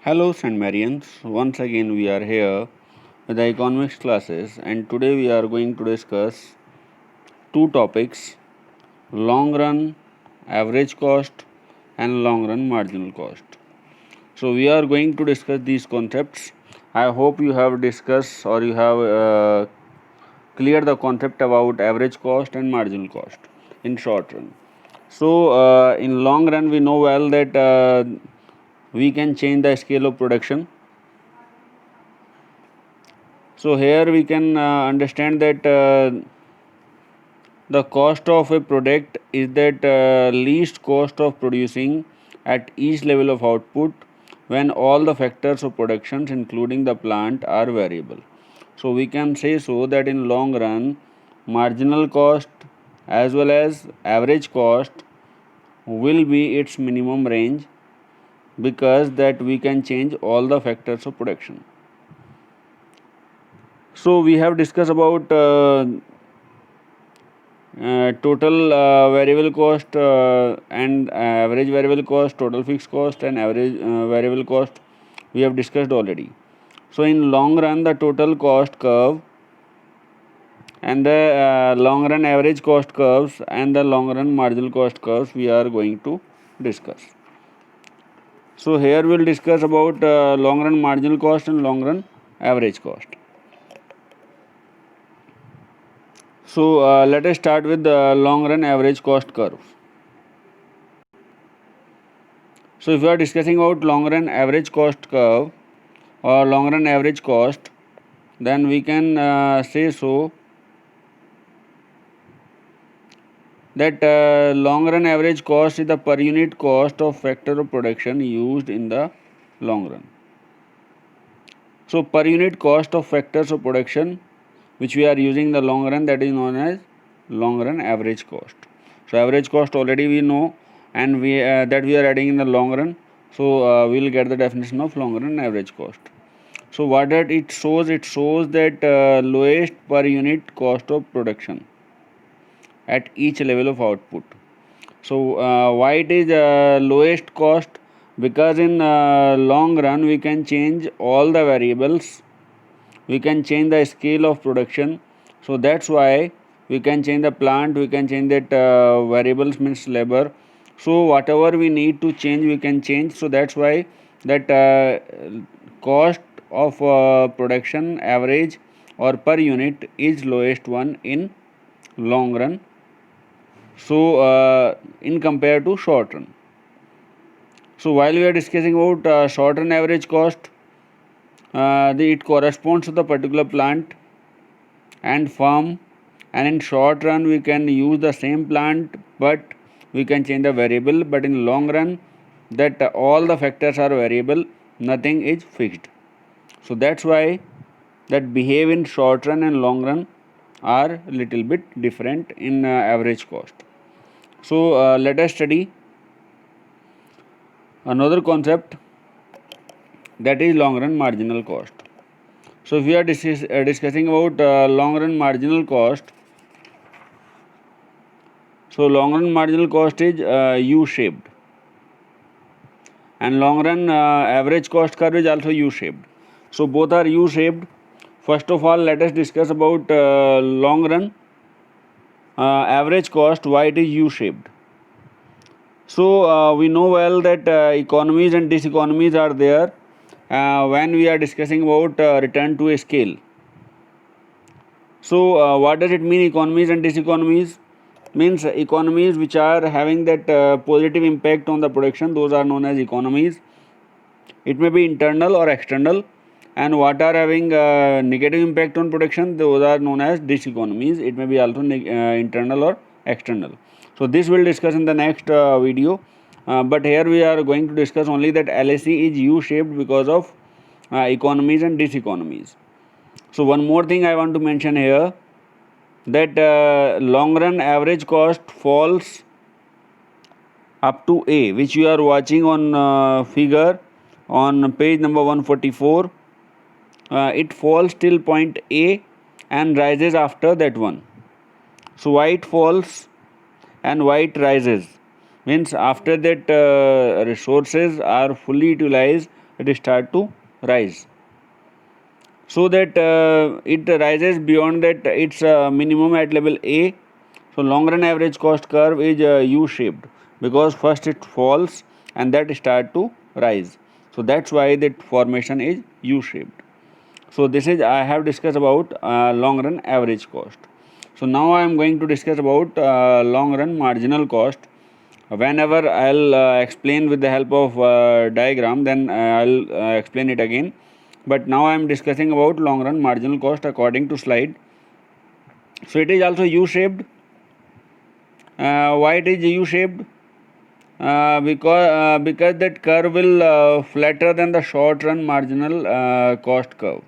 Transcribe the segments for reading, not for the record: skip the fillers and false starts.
Hello, St. Marians. Once again, we are here with the economics classes, and today we are going to discuss two topics: long run average cost and long run marginal cost. So, we are going to discuss these concepts. I hope you have discussed or you have cleared the concept about average cost and marginal cost in short run. So, in long run, we know well that we can change the scale of production. So here we can understand that the cost of a product is that least cost of producing at each level of output when all the factors of productions including the plant are variable. So we can say so that in long run marginal cost as well as average cost will be its minimum range because that we can change all the factors of production. So we have discussed about total variable cost and average variable cost, total fixed cost and average variable cost we have discussed already. So in long run the total cost curve and the long run average cost curves and the long run marginal cost curves we are going to discuss. So here we will discuss about long run marginal cost and long run average cost. So let us start with the long run average cost curve. So if we are discussing about long run average cost curve or long run average cost, then we can say so that long run average cost is the per unit cost of factor of production used in the long run. So per unit cost of factors of production which we are using in the long run, that is known as long run average cost. So average cost already we know, and we that we are adding in the long run. So we will get the definition of long run average cost. So what that it shows? It shows that lowest per unit cost of production at each level of output. So why it is lowest cost? Because in long run we can change all the variables, we can change the scale of production. So that's why we can change the plant, we can change that variables means labor. So whatever we need to change we can change. So that's why that cost of production average or per unit is lowest one in long run. So in compared to short run. So while we are discussing about short run average cost, it corresponds to the particular plant and farm, and in short run we can use the same plant but we can change the variable, but in long run that all the factors are variable, nothing is fixed. So that's why that behave in short run and long run are little bit different in average cost. So let us study another concept, that is long run marginal cost. So if we are discussing about long run marginal cost, so long run marginal cost is U-shaped, and long run average cost curve is also U-shaped. So both are U-shaped. First of all, let us discuss about long run average cost, why it is U-shaped. So we know well that economies and diseconomies are there when we are discussing about return to a scale. So what does it mean, economies and diseconomies? Means economies which are having that positive impact on the production, those are known as economies. It may be internal or external, and what are having negative impact on production, those are known as diseconomies. It may be also internal or external. So this we'll discuss in the next video, but here we are going to discuss only that LAC is U-shaped because of economies and diseconomies. So one more thing I want to mention here, that long run average cost falls up to A, which you are watching on figure on page number 144. It falls till point A and rises after that one. So why it falls and why it rises? Means after that resources are fully utilized, it start to rise, so that it rises beyond that its minimum at level A. So long run average cost curve is U shaped, because first it falls and that start to rise. So that's why that formation is U shaped. So this is I have discussed about long run average cost. So now I am going to discuss about long run marginal cost. Whenever I'll explain with the help of diagram, then I'll explain it again. But now I am discussing about long run marginal cost according to slide. So it is also U shaped. Why it is U shaped? Because that curve will flatter than the short run marginal cost curve,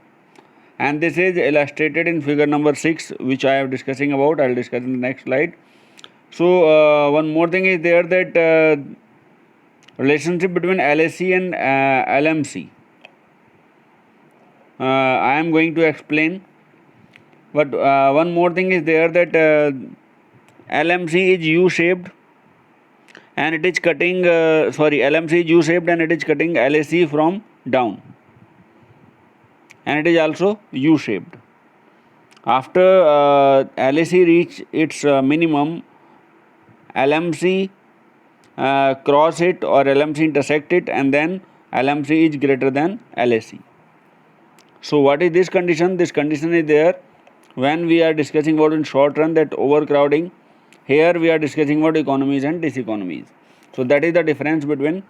and this is illustrated in figure number 6, which I am discussing about. I'll discuss in the next slide. So one more thing is there, that relationship between LAC and LMC. I am going to explain, but one more thing is there, that LMC is U shaped and it is cutting LMC is U shaped and it is cutting LAC from down, and it is also U shaped. After LAC reach its minimum, LMC cross it or LMC intersect it, and then LMC is greater than LAC. So what is this condition? This condition is there when we are discussing about in short run, that overcrowding. Here we are discussing about economies and diseconomies. So that is the difference between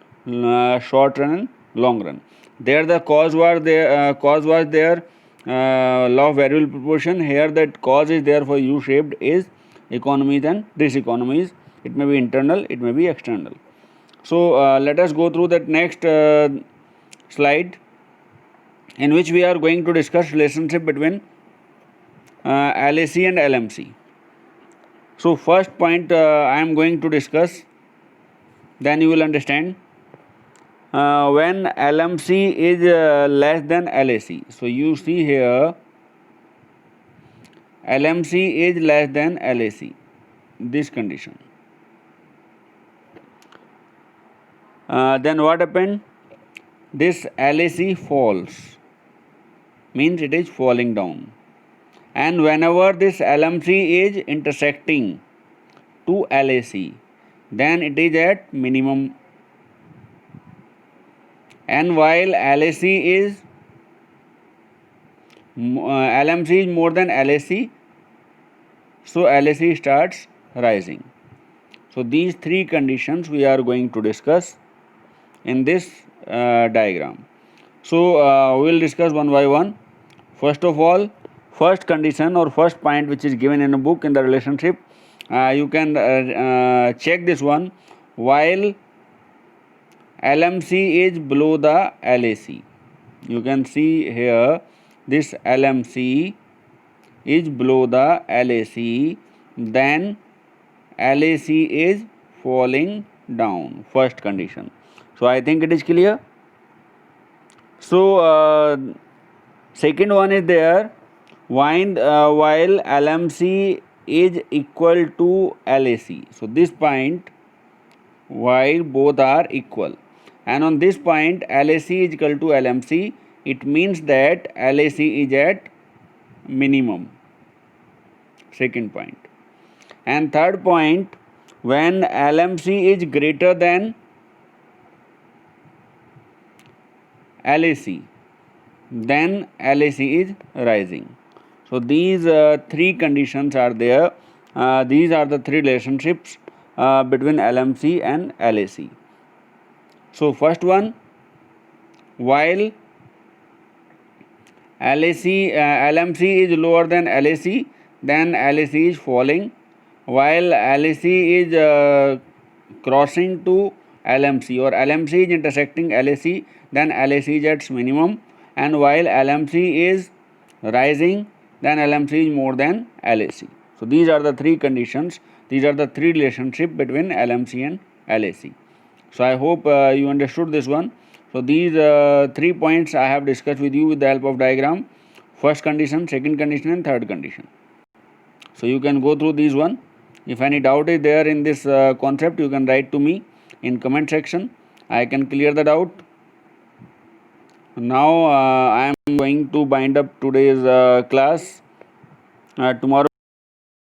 short run and long run. There the cause was there law of variable proportion. Here that cause is there for U shaped is economies and diseconomies. It may be internal, it may be external. So let us go through that next slide, in which we are going to discuss relationship between LAC and LMC. So first point I am going to discuss, then you will understand. When LMC is less than LAC, so you see here LMC is less than LAC, this condition. Then what happened? This LAC falls, means it is falling down, and whenever this LMC is intersecting to LAC, then it is at minimum, and while LMC is more than LAC, so LAC starts rising. So these three conditions we are going to discuss in this diagram. So we will discuss one by one. First of all, first condition or first point which is given in a book in the relationship, you can check this one. While LMC is below the LAC, you can see here this LMC is below the LAC, then LAC is falling down. First condition. So I think it is clear. So second one is there, while LMC is equal to LAC. So this point, while both are equal, and on this point LAC is equal to LMC, it means that LAC is at minimum. Second point. And third point, when LMC is greater than LAC, then LAC is rising. So these three conditions are there. These are the three relationships between LMC and LAC. So first one, while LMC is lower than LAC, then LAC is falling. While LAC is crossing to LMC, or LMC is intersecting LAC, then LAC is at minimum, and while LMC is rising, then LMC is more than LAC. So these are the three conditions. These are the three relationship between LMC and LAC. So I hope you understood this one. So these 3 points I have discussed with you with the help of diagram. First condition, second condition, and third condition. So you can go through these one. If any doubt is there in this concept, you can write to me in comment section. I can clear the doubt. Now I am going to bind up today's class. Tomorrow